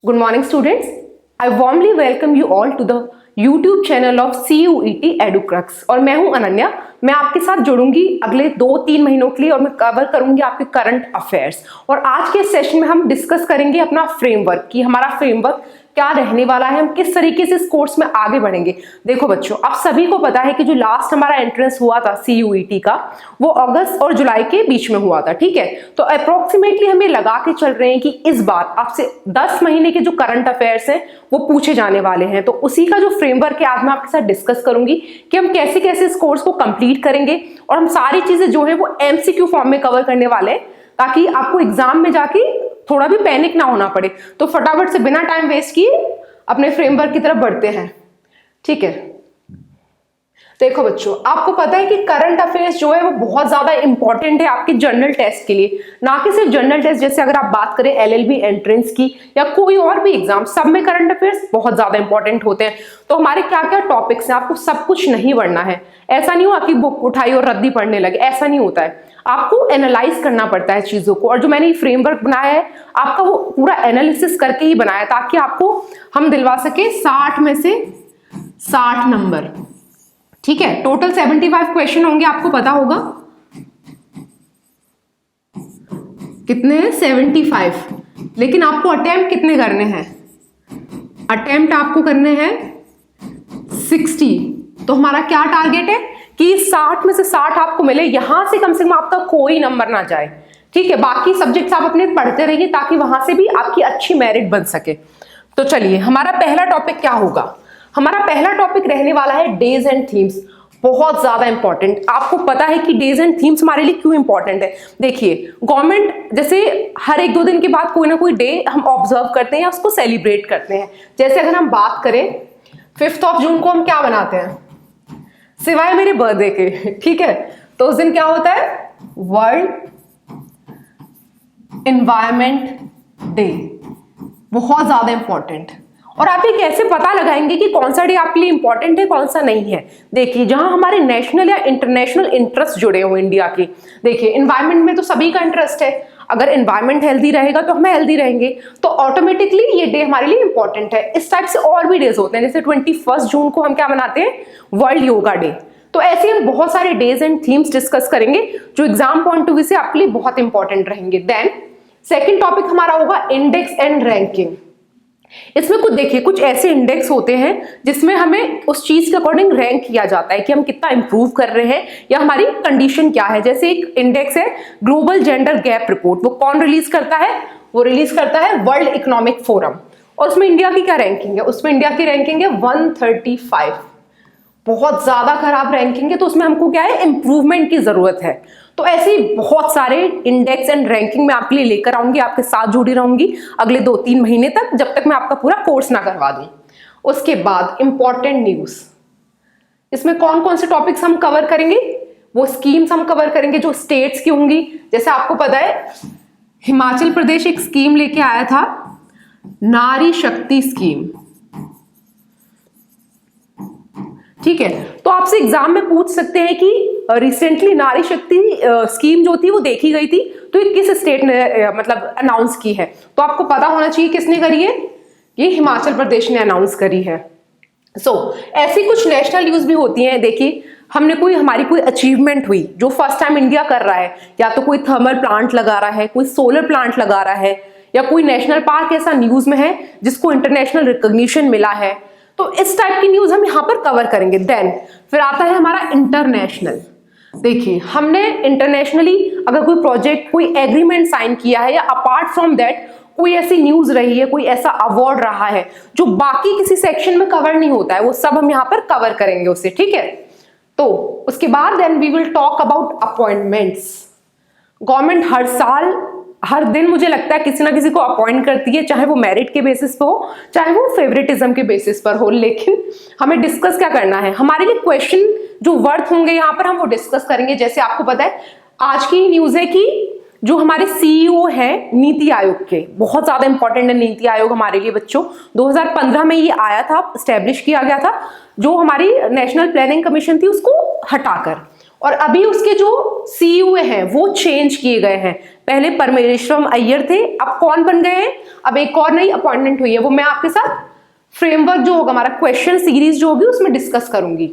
Good morning students. I warmly welcome you all to the YouTube channel of CUET EduCrux और मैं हूं अनन्या। मैं आपके साथ जुड़ूंगी अगले 2-3 महीनों के लिए और मैं कवर करूंगी आपके करंट अफेयर्स। और आज के सेशन में हम डिस्कस करेंगे अपना फ्रेमवर्क कि हमारा फ्रेमवर्क क्या रहने वाला है, हम किस तरीके से इस कोर्स में आगे बढ़ेंगे। देखो बच्चों, आप सभी को पता है कि जो लास्ट हमारा एंट्रेंस हुआ था CUET का, वो अगस्त और जुलाई के बीच में हुआ था, ठीक है। तो अप्रोक्सीमेटली हमें लगा के चल रहे हैं कि इस बार आपसे 10 महीने के जो करंट अफेयर्स हैं वो पूछे जाने वाले हैं। तो उसी का जो फ्रेमवर्क है आज मैं आपके साथ डिस्कस करूंगी कि हम कैसे कैसे इस कोर्स को कंप्लीट करेंगे और हम सारी चीजें जो है वो MCQ फॉर्म में कवर करने वाले हैं, ताकि आपको एग्जाम में जाके थोड़ा भी पैनिक ना होना पड़े। तो फटाफट से बिना टाइम वेस्ट किए अपने फ्रेमवर्क की तरफ बढ़ते हैं, ठीक है। देखो बच्चों, आपको पता है कि करंट अफेयर्स जो है वो बहुत ज्यादा इंपॉर्टेंट है आपके जनरल टेस्ट के लिए। ना कि सिर्फ जनरल टेस्ट, जैसे अगर आप बात करें LLB एंट्रेंस की या कोई और भी एग्जाम, सब में करंट अफेयर्स बहुत ज्यादा इंपॉर्टेंट होते हैं। तो हमारे क्या क्या टॉपिक्स हैं, आपको सब कुछ नहीं पढ़ना है। ऐसा नहीं हुआ कि बुक उठाई और रद्दी पढ़ने लगे, ऐसा नहीं होता है। आपको एनालाइज करना पड़ता है चीजों को, और जो मैंने फ्रेमवर्क बनाया है आपका वो पूरा एनालिसिस करके ही बनाया, ताकि आपको हम दिलवा सके 60 में से 60 नंबर, ठीक है। टोटल 75 क्वेश्चन होंगे, आपको पता होगा कितने हैं, 75। लेकिन आपको अटेम्प्ट कितने करने हैं, अटेम्प्ट आपको करने हैं 60। तो हमारा क्या टारगेट है कि 60 में से 60 आपको मिले, यहां से कम आपका कोई नंबर ना जाए, ठीक है। बाकी सब्जेक्ट्स आप अपने पढ़ते रहिए ताकि वहां से भी आपकी अच्छी मेरिट बन सके। तो चलिए, हमारा पहला टॉपिक क्या होगा। हमारा पहला टॉपिक रहने वाला है डेज एंड थीम्स। बहुत ज्यादा इंपॉर्टेंट। आपको पता है कि डेज एंड थीम्स हमारे लिए क्यों इंपॉर्टेंट है। देखिए, गवर्नमेंट जैसे हर 1-2 दिन के बाद कोई ना कोई डे हम ऑब्जर्व करते हैं या उसको सेलिब्रेट करते हैं। जैसे अगर हम बात करें 5 जून को हम क्या बनाते हैं, सिवाय मेरे बर्थडे के, ठीक है। तो उस दिन क्या होता है, वर्ल्ड एनवायरमेंट डे। बहुत ज्यादा इंपॉर्टेंट। और आप ये कैसे पता लगाएंगे कि कौन सा डे आपके लिए इंपॉर्टेंट है, कौन सा नहीं है। देखिए, जहां हमारे नेशनल या इंटरनेशनल इंटरेस्ट जुड़े हो इंडिया के, देखिए एनवायरमेंट में तो सभी का इंटरेस्ट है। अगर एनवायरमेंट हेल्दी रहेगा तो हम हेल्दी रहेंगे, तो ऑटोमेटिकली ये डे हमारे लिए इंपॉर्टेंट है। इस टाइप से और भी डेज होते हैं, जैसे 21 जून को हम क्या मनाते हैं, वर्ल्ड योगा डे। तो ऐसे हम बहुत सारे डेज एंड थीम्स डिस्कस करेंगे जो एग्जाम पॉइंट ऑफ व्यू से आपके लिए बहुत इंपॉर्टेंट रहेंगे। देन सेकेंड टॉपिक हमारा होगा इंडेक्स एंड रैंकिंग। इसमें कुछ देखिए, कुछ ऐसे इंडेक्स होते हैं जिसमें हमें उस चीज के अकॉर्डिंग रैंक किया जाता है कि हम कितना इंप्रूव कर रहे हैं या हमारी कंडीशन क्या है। जैसे एक इंडेक्स है ग्लोबल जेंडर गैप रिपोर्ट, वो कौन रिलीज करता है, वो रिलीज करता है वर्ल्ड इकोनॉमिक फोरम। और उसमें इंडिया की क्या रैंकिंग है, उसमें इंडिया की रैंकिंग है 135। बहुत ज्यादा खराब रैंकिंग है, तो उसमें हमको क्या है, इंप्रूवमेंट की जरूरत है। तो ऐसे ही बहुत सारे इंडेक्स एंड रैंकिंग में आपके लिए लेकर आऊंगी, आपके साथ जुड़ी रहूंगी अगले 2-3 महीने तक, जब तक मैं आपका पूरा कोर्स ना करवा दूं। उसके बाद इंपॉर्टेंट न्यूज, इसमें कौन कौन से टॉपिक्स हम कवर करेंगे, वो स्कीम्स हम कवर करेंगे जो स्टेट्स की होंगी। जैसे आपको पता है हिमाचल प्रदेश एक स्कीम लेके आया था, नारी शक्ति स्कीम, ठीक है। तो आपसे एग्जाम में पूछ सकते हैं कि रिसेंटली नारी शक्ति स्कीम जो थी वो देखी गई थी, तो ये किस स्टेट ने मतलब अनाउंस की है। तो आपको पता होना चाहिए किसने करी है, ये हिमाचल प्रदेश ने अनाउंस करी है। ऐसी कुछ नेशनल न्यूज भी होती हैं। देखिए, हमारी कोई अचीवमेंट हुई जो फर्स्ट टाइम इंडिया कर रहा है, या तो कोई थर्मल प्लांट लगा रहा है, कोई सोलर प्लांट लगा रहा है, या कोई नेशनल पार्क ऐसा न्यूज में है जिसको इंटरनेशनल रिकॉग्निशन मिला है। तो इस टाइप की न्यूज हम यहाँ पर कवर करेंगे। देन फिर आता है हमारा इंटरनेशनल। देखिए, हमने इंटरनेशनली अगर कोई प्रोजेक्ट, कोई एग्रीमेंट साइन किया है, या अपार्ट फ्रॉम दैट कोई ऐसी न्यूज रही है, कोई ऐसा अवार्ड रहा है जो बाकी किसी सेक्शन में कवर नहीं होता है, वो सब हम यहाँ पर कवर करेंगे उससे, ठीक है। तो उसके बाद then we will talk about appointments. Government हर साल, हर दिन मुझे लगता है किसी ना किसी को अपॉइंट करती है, चाहे वो मेरिट के बेसिस पर हो, चाहे वो फेवरेटिज्म के बेसिस पर हो। लेकिन हमें डिस्कस क्या करना है, हमारे लिए क्वेश्चन जो वर्थ होंगे यहाँ पर हम वो डिस्कस करेंगे। जैसे आपको पता है आज की न्यूज है कि जो हमारे CEO है नीति आयोग के, बहुत ज्यादा इंपॉर्टेंट है नीति आयोग हमारे लिए बच्चों। 2015 में ये आया था, स्टैब्लिश किया गया था, जो हमारी नेशनल प्लानिंग कमीशन थी उसको हटाकर, और अभी उसके जो सीईओ हैं वो चेंज किए गए हैं। पहले परमेश्वरम अय्यर थे, अब कौन बन गए हैं, अब एक और नई अपॉइंटमेंट हुई है। वो मैं आपके साथ फ्रेमवर्क जो होगा, हमारा क्वेश्चन सीरीज जो होगी उसमें डिस्कस करूंगी।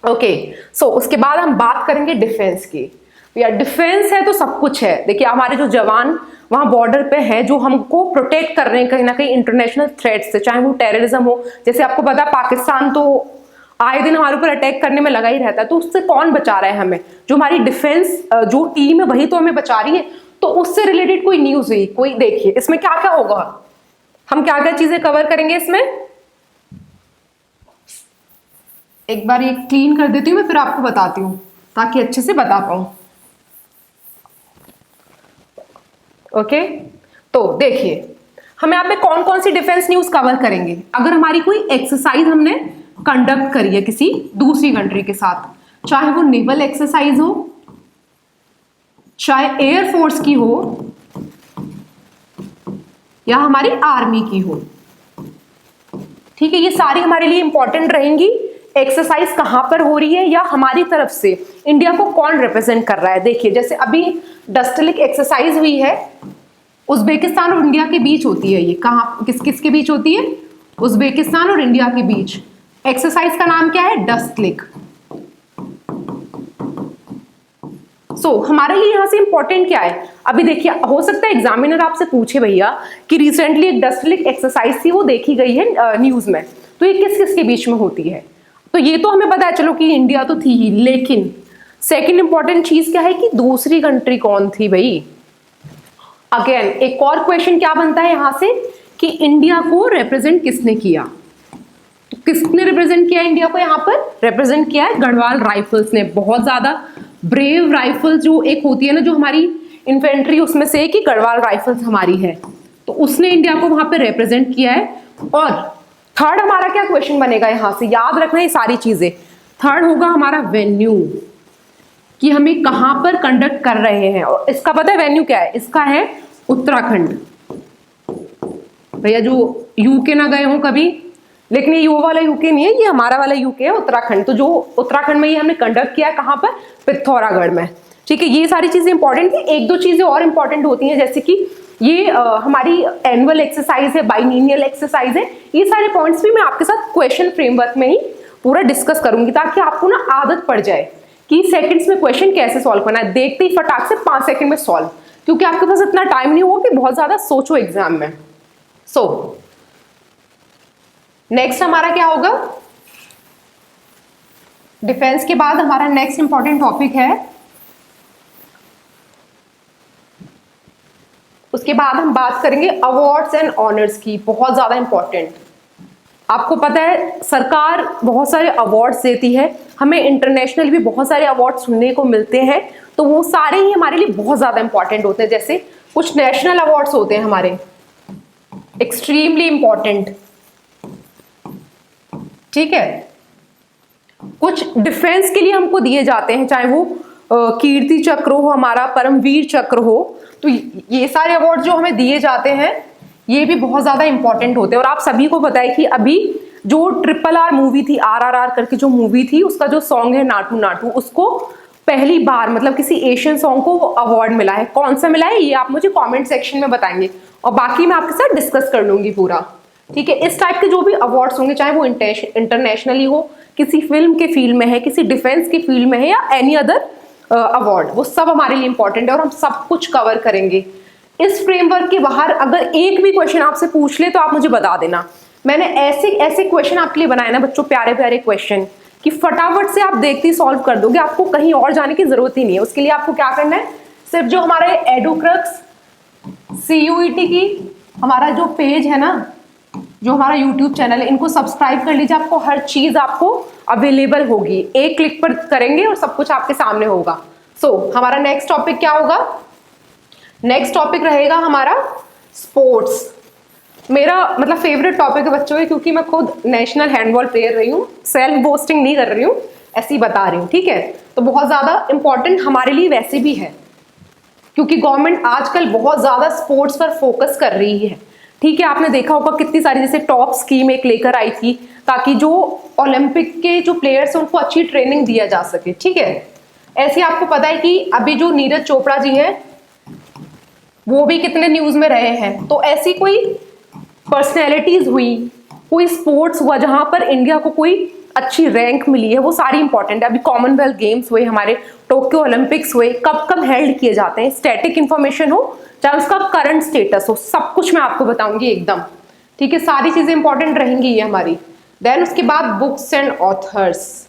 ओके, सो उसके बाद हम बात करेंगे डिफेंस की। यार डिफेंस है तो सब कुछ है। देखिए हमारे जो जवान वहां बॉर्डर पे हैं जो हमको प्रोटेक्ट कर रहे हैं कहीं ना कहीं इंटरनेशनल थ्रेट से, चाहे वो टेररिज्म हो। जैसे आपको पता है पाकिस्तान तो आए दिन हमारे ऊपर अटैक करने में लगा ही रहता है, तो उससे कौन बचा रहा है हमें, जो हमारी डिफेंस जो टीम है वही तो हमें बचा रही है। तो उससे रिलेटेड कोई न्यूज हुई, कोई देखिए इसमें क्या क्या होगा, हम क्या क्या चीजें कवर करेंगे इसमें। एक बार ये क्लीन कर देती हूँ मैं, फिर आपको बताती हूँ ताकि अच्छे से बता पाऊं। ओके, तो देखिए हम यहाँ पे कौन कौन सी डिफेंस न्यूज कवर करेंगे। अगर हमारी कोई एक्सरसाइज हमने कंडक्ट करी है किसी दूसरी कंट्री के साथ, चाहे वो नेवल एक्सरसाइज हो, चाहे एयरफोर्स की हो, या हमारी आर्मी की हो, ठीक है, ये सारी हमारे लिए इंपॉर्टेंट रहेंगी। एक्सरसाइज कहां पर हो रही है या हमारी तरफ से इंडिया को कौन रिप्रेजेंट कर रहा है। देखिए जैसे अभी डस्टलिक एक्सरसाइज हुई है, उज्बेकिस्तान और इंडिया के बीच होती है। ये कहां किस किस के बीच होती है, उज्बेकिस्तान और इंडिया के बीच। एक्सरसाइज का नाम क्या है, डस्टलिक। हमारे लिए यहां से इंपॉर्टेंट क्या है, अभी देखिए हो सकता है एग्जामिनर आपसे पूछे भैया कि रिसेंटली एक डस्टलिक एक्सरसाइज थी वो देखी गई है न्यूज में, तो ये किस किस के बीच में होती है। तो ये तो हमें पता है चलो कि इंडिया तो थी ही, लेकिन सेकंड इंपॉर्टेंट चीज क्या है कि दूसरी कंट्री कौन थी भाई। अगेन एक और क्वेश्चन क्या बनता है यहां से कि इंडिया को रिप्रेजेंट किसने किया, तो किसने रिप्रेजेंट किया इंडिया को, यहां पर रिप्रेजेंट किया है गढ़वाल राइफल्स ने। बहुत ज्यादा ब्रेव राइफल्स जो एक होती है ना, जो हमारी इन्फेंट्री उसमें से कि गढ़वाल राइफल्स हमारी है, तो उसने इंडिया को वहां पर रिप्रेजेंट किया है। और थर्ड हमारा क्या क्वेश्चन बनेगा यहां से, याद रखना ये सारी चीजें। थर्ड होगा हमारा वेन्यू, कि हमें कहां पर कंडक्ट कर रहे हैं, और इसका पता है वेन्यू क्या है, इसका है उत्तराखंड। भैया जो यूके ना गए हो कभी, लेकिन ये वाला यूके नहीं है, ये हमारा वाला यूके है उत्तराखंड। तो जो उत्तराखंड में ये हमने कंडक्ट किया है कहां पर, पिथौरागढ़ में। ठीक है, ये सारी चीजें इंपॉर्टेंट थी। एक दो चीजें और इंपॉर्टेंट होती हैं, जैसे कि ये हमारी एनुअल एक्सरसाइज है, बाइनोमियल एक्सरसाइज है। ये सारे पॉइंट्स भी मैं आपके साथ क्वेश्चन फ्रेमवर्क में ही पूरा डिस्कस करूंगी, ताकि आपको ना आदत पड़ जाए कि सेकंड्स में क्वेश्चन कैसे सॉल्व करना है, देखते ही फटाक से 5 सेकंड में सॉल्व, क्योंकि आपके पास इतना टाइम नहीं होगा कि बहुत ज्यादा सोचो एग्जाम में। नेक्स्ट हमारा क्या होगा, डिफेंस के बाद हमारा नेक्स्ट इंपॉर्टेंट टॉपिक है, उसके बाद हम बात करेंगे अवार्ड्स एंड ऑनर्स की। बहुत ज्यादा इंपॉर्टेंट, आपको पता है सरकार बहुत सारे अवार्ड्स देती है, हमें इंटरनेशनल भी बहुत सारे अवार्ड सुनने को मिलते हैं, तो वो सारे ही हमारे लिए बहुत ज्यादा इंपॉर्टेंट होते हैं। जैसे कुछ नेशनल अवार्ड्स होते हैं हमारे, एक्सट्रीमली इंपॉर्टेंट, ठीक है। कुछ डिफेंस के लिए हमको दिए जाते हैं, चाहे वो कीर्ति चक्र हो, हमारा परमवीर चक्र हो, तो ये सारे अवार्ड जो हमें दिए जाते हैं ये भी बहुत ज्यादा इंपॉर्टेंट होते हैं। और आप सभी को पता है कि अभी जो RRR मूवी थी, RRR करके जो मूवी थी, उसका जो सॉन्ग है नाटू नाटू, उसको पहली बार मतलब किसी एशियन सॉन्ग को अवार्ड मिला है। कौन सा मिला है ये आप मुझे कमेंट सेक्शन में बताएंगे, और बाकी मैं आपके साथ डिस्कस कर लूंगी पूरा, ठीक है। इस टाइप के जो भी अवार्ड्स होंगे, चाहे वो इंटरनेशनली हो, किसी फिल्म के फील्ड में है, किसी डिफेंस की फील्ड में है, या एनी अदर अवार्ड, वो सब हमारे लिए इंपॉर्टेंट है और हम सब कुछ कवर करेंगे। इस फ्रेमवर्क के बाहर अगर एक भी क्वेश्चन आपसे पूछ ले तो आप मुझे बता देना। मैंने ऐसे ऐसे क्वेश्चन आपके लिए बनाए ना बच्चों, प्यारे प्यारे क्वेश्चन, कि फटाफट से आप देखते ही सॉल्व कर दोगे, आपको कहीं और जाने की जरूरत ही नहीं है। उसके लिए आपको क्या करना है, सिर्फ जो हमारे एडुक्रक्स CUET की हमारा जो पेज है ना, जो हमारा YouTube चैनल है, इनको सब्सक्राइब कर लीजिए, आपको हर चीज आपको अवेलेबल होगी, एक क्लिक पर करेंगे और सब कुछ आपके सामने होगा। हमारा नेक्स्ट टॉपिक क्या होगा, नेक्स्ट टॉपिक रहेगा हमारा स्पोर्ट्स। मेरा मतलब फेवरेट टॉपिक है बच्चों है, क्योंकि मैं खुद नेशनल हैंडबॉल प्लेयर रही हूँ, सेल्फ बोस्टिंग नहीं कर रही हूँ, ऐसी बता रही हूँ, ठीक है। तो बहुत ज्यादा इंपॉर्टेंट हमारे लिए वैसे भी है, क्योंकि गवर्नमेंट आजकल बहुत ज्यादा स्पोर्ट्स पर फोकस कर रही है, ठीक है। आपने देखा होगा कितनी सारी जैसे टॉप स्कीम एक लेकर आई थी, ताकि जो ओलंपिक के जो प्लेयर्स हैं उनको अच्छी ट्रेनिंग दिया जा सके, ठीक है। ऐसे आपको पता है कि अभी जो नीरज चोपड़ा जी हैं वो भी कितने न्यूज में रहे हैं। तो ऐसी कोई पर्सनैलिटीज हुई, कोई स्पोर्ट्स हुआ जहां पर इंडिया को कोई अच्छी रैंक मिली है, वो सारी इंपॉर्टेंट है। अभी कॉमनवेल्थ गेम्स हुए हमारे, टोक्यो ओलंपिक्स हुए, कब कब हेल्ड किए जाते हैं, स्टैटिक इंफॉर्मेशन हो चाहे उसका करंट स्टेटस हो, सब कुछ मैं आपको बताऊंगी एकदम। ठीक है, सारी चीजें इंपॉर्टेंट रहेंगी ये हमारी। देन उसके बाद बुक्स एंड ऑथर्स,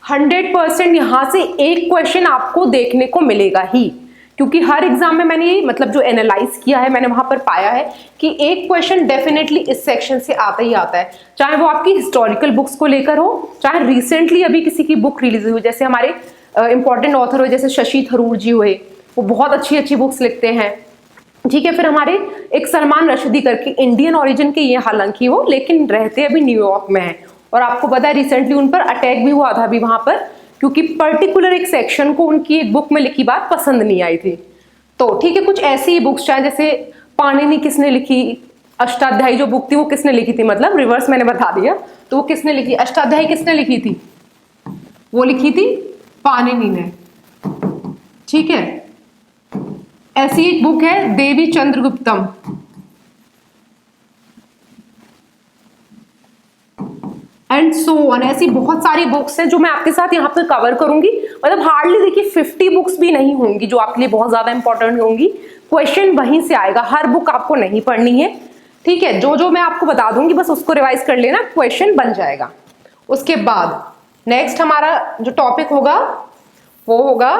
100% यहां से एक क्वेश्चन आपको देखने को मिलेगा ही, क्योंकि हर एग्जाम में मैंने ये मतलब जो एनालाइज किया है मैंने वहां पर पाया है कि एक क्वेश्चन डेफिनेटली इस सेक्शन से आता ही आता है, चाहे वो आपकी हिस्टोरिकल बुक्स को लेकर हो, चाहे रिसेंटली अभी किसी की बुक रिलीज हुई, जैसे हमारे इंपॉर्टेंट ऑथर हुए जैसे शशि थरूर जी हुए, वो बहुत अच्छी अच्छी बुक्स लिखते हैं। ठीक है, फिर हमारे एक सलमान रशदी करके इंडियन ओरिजिन के ये, हालांकि वो लेकिन रहते अभी न्यूयॉर्क में है, और आपको पता है रिसेंटली उन पर अटैक भी हुआ था अभी वहां पर, क्योंकि पर्टिकुलर एक सेक्शन को उनकी एक बुक में लिखी बात पसंद नहीं आई थी। तो ठीक है, कुछ ऐसी बुक्स चाहे जैसे पाणिनि किसने लिखी, अष्टाध्यायी जो बुक थी वो किसने लिखी थी, मतलब रिवर्स मैंने बता दिया, तो वो किसने लिखी, अष्टाध्यायी किसने लिखी थी, वो लिखी थी पाणिनि ने। ठीक है, ऐसी एक बुक है देवी चंद्रगुप्तम, एंड सो ऑन, ऐसी बहुत सारी बुक्स हैं जो मैं आपके साथ यहाँ पर कवर करूंगी। मतलब हार्डली देखिए 50 बुक्स भी नहीं होंगी जो आपके लिए बहुत ज्यादा इंपॉर्टेंट होंगी, क्वेश्चन वहीं से आएगा, हर बुक आपको नहीं पढ़नी है। ठीक है, जो जो मैं आपको बता दूंगी बस उसको रिवाइज कर लेना, क्वेश्चन बन जाएगा। उसके बाद नेक्स्ट हमारा जो टॉपिक होगा वो होगा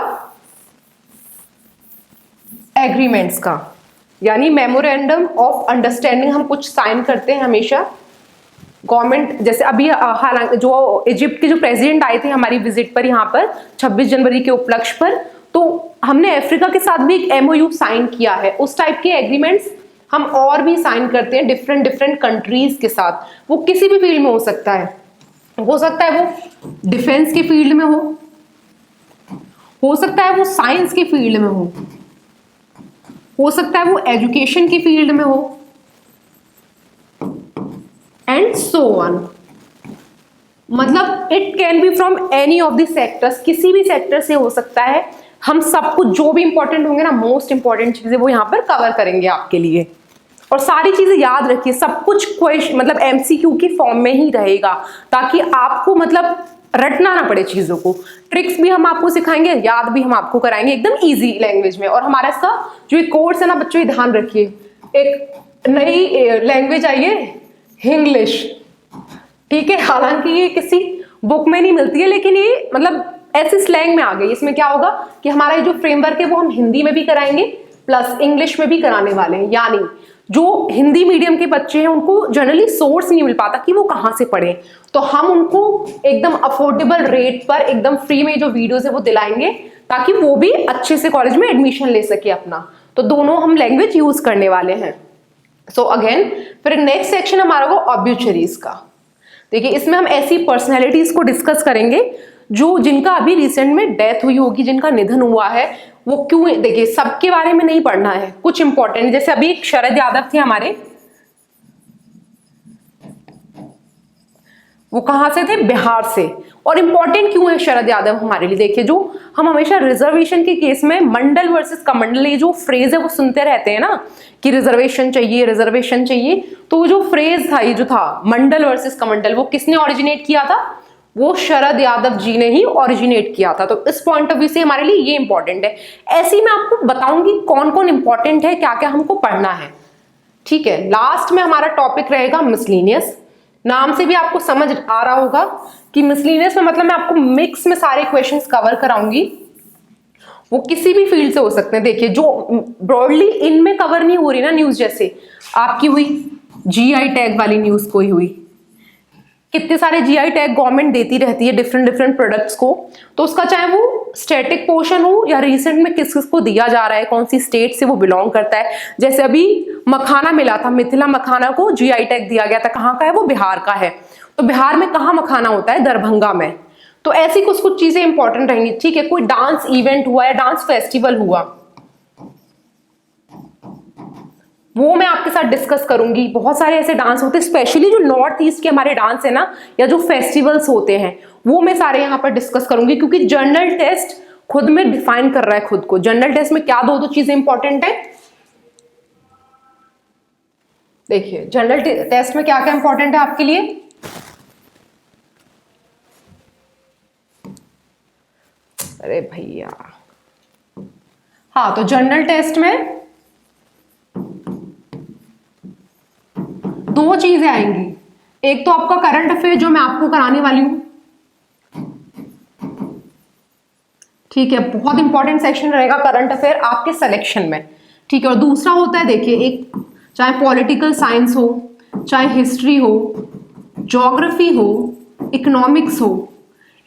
एग्रीमेंट्स का, यानी मेमोरेंडम ऑफ अंडरस्टैंडिंग हम कुछ साइन करते हैं हमेशा गवर्नमेंट, जैसे अभी हालांकि जो इजिप्ट के जो प्रेसिडेंट आए थे हमारी विजिट पर यहाँ पर 26 जनवरी के उपलक्ष्य पर, तो हमने अफ्रीका के साथ भी एक एमओयू साइन किया है। उस टाइप के एग्रीमेंट्स हम और भी साइन करते हैं डिफरेंट डिफरेंट कंट्रीज के साथ, वो किसी भी फील्ड में हो सकता है वो डिफेंस के फील्ड में हो सकता है वो साइंस के फील्ड में हो सकता है वो एजुकेशन की फील्ड में हो, एंड सो ऑन। मतलब it can be from any of the sectors, किसी भी सेक्टर से हो सकता है। हम सब कुछ जो भी इंपॉर्टेंट होंगे ना, मोस्ट इंपॉर्टेंट चीजें वो यहाँ पर कवर करेंगे आपके लिए। और सारी चीजें याद रखिए, सब कुछ क्वेश्चन मतलब एमसीक्यू की फॉर्म में ही रहेगा, ताकि आपको मतलब रटना ना पड़े चीजों को। ट्रिक्स भी हम आपको सिखाएंगे, याद भी हम आपको कराएंगे एकदम इजी लैंग्वेज में। और हमारा इसका जो एक कोर्स है ना बच्चों, ये ध्यान रखिए, एक नई लैंग्वेज आई है इंग्लिश। ठीक है, हालांकि ये किसी बुक में नहीं मिलती है, लेकिन ये मतलब ऐसे स्लैंग में आ गई। इसमें क्या होगा कि हमारा ये जो फ्रेमवर्क है वो हम हिंदी में भी कराएंगे प्लस इंग्लिश में भी कराने वाले हैं। यानी जो हिंदी मीडियम के बच्चे हैं उनको जनरली सोर्स नहीं मिल पाता कि वो कहाँ से पढ़ें, तो हम उनको एकदम अफोर्डेबल रेट पर एकदम फ्री में जो वीडियोस है वो दिलाएंगे, ताकि वो भी अच्छे से कॉलेज में एडमिशन ले सके अपना। तो दोनों हम लैंग्वेज यूज करने वाले हैं। सो अगेन फिर नेक्स्ट सेक्शन हमारा वो ऑब्यूचरीज का। देखिए इसमें हम ऐसी पर्सनैलिटीज को डिस्कस करेंगे जो जिनका अभी रिसेंट में डेथ हुई होगी, जिनका निधन हुआ है, वो क्यों। देखिए सबके बारे में नहीं पढ़ना है, कुछ इंपॉर्टेंट, जैसे अभी एक शरद यादव थे हमारे, वो कहां से थे, बिहार से। और इंपॉर्टेंट क्यों है शरद यादव हमारे लिए, देखिए जो हम हमेशा रिजर्वेशन के केस में मंडल वर्सेस कमंडल, ये जो फ्रेज है वो सुनते रहते हैं ना कि रिजर्वेशन चाहिए रिजर्वेशन चाहिए, तो वो जो फ्रेज था, ये जो था मंडल वर्सेस कमंडल, वो किसने ओरिजिनेट किया था, वो शरद यादव जी ने ही ओरिजिनेट किया था। तो इस पॉइंट ऑफ व्यू से हमारे लिए ये इंपॉर्टेंट है। ऐसे ही मैं आपको बताऊंगी कौन कौन इंपॉर्टेंट है, क्या क्या हमको पढ़ना है। ठीक है, लास्ट में हमारा टॉपिक रहेगा मिसलिनियस। नाम से भी आपको समझ आ रहा होगा कि मिसलिनियस में मतलब मैं आपको मिक्स में सारे क्वेश्चंस कवर कराऊंगी, वो किसी भी फील्ड से हो सकते हैं। देखिए जो ब्रॉडली इनमें कवर नहीं हो रही ना न्यूज, जैसे आपकी हुई जीआई टैग वाली न्यूज कोई हुई, कितने सारे जीआई टैग गवर्नमेंट देती रहती है डिफरेंट डिफरेंट प्रोडक्ट्स को, तो उसका चाहे वो स्टैटिक पोर्शन हो या रिसेंट में किस किस को दिया जा रहा है, कौन सी स्टेट से वो बिलोंग करता है। जैसे अभी मखाना मिला था, मिथिला मखाना को जीआई टैग दिया गया था, कहाँ का है वो, बिहार का है। तो बिहार में कहाँ मखाना होता है, दरभंगा में। तो ऐसी कुछ कुछ चीजें इंपॉर्टेंट रहेंगी। ठीक है, कोई डांस इवेंट हुआ या डांस फेस्टिवल हुआ, वो मैं आपके साथ डिस्कस करूंगी। बहुत सारे ऐसे डांस होते हैं, स्पेशली जो नॉर्थ ईस्ट के हमारे डांस है ना, या जो फेस्टिवल्स होते हैं, वो मैं सारे यहाँ पर डिस्कस करूंगी, क्योंकि जनरल टेस्ट खुद में डिफाइन कर रहा है खुद को। जनरल टेस्ट में क्या दो चीजें इंपॉर्टेंट है, देखिए जनरल टेस्ट में क्या क्या इंपॉर्टेंट है आपके लिए। अरे भैया, हाँ, तो जनरल टेस्ट में दो चीजें आएंगी। एक तो आपका करंट अफेयर जो मैं आपको कराने वाली हूं, ठीक है, बहुत इंपॉर्टेंट सेक्शन रहेगा करंट अफेयर आपके सिलेक्शन में, ठीक है। और दूसरा होता है, देखिए, एक चाहे पॉलिटिकल साइंस हो, चाहे हिस्ट्री हो, ज्योग्राफी हो, इकोनॉमिक्स हो,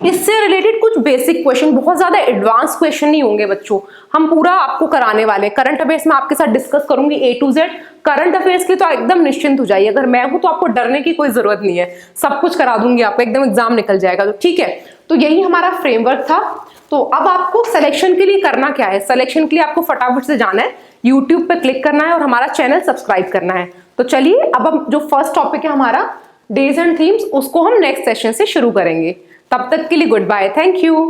इससे रिलेटेड कुछ बेसिक क्वेश्चन, बहुत ज्यादा एडवांस क्वेश्चन नहीं होंगे बच्चों, हम पूरा आपको कराने वाले। करंट अफेयर्स में आपके साथ डिस्कस करूंगी A to Z। Current affairs के तो एकदम निश्चिंत हो जाइए, अगर मैं हूं तो आपको डरने की कोई जरूरत नहीं है, सब कुछ करा दूंगी आपको, एकदम एग्जाम निकल जाएगा। तो ठीक है, तो यही हमारा फ्रेमवर्क था। तो अब आपको सिलेक्शन के लिए करना क्या है, सिलेक्शन के लिए आपको फटाफट से जाना है, यूट्यूब पे क्लिक करना है और हमारा चैनल सब्सक्राइब करना है। तो चलिए, अब हम जो फर्स्ट टॉपिक है हमारा डेज एंड थीम्स, उसको हम नेक्स्ट सेशन से शुरू करेंगे। तब तक के लिए गुड बाय, थैंक यू।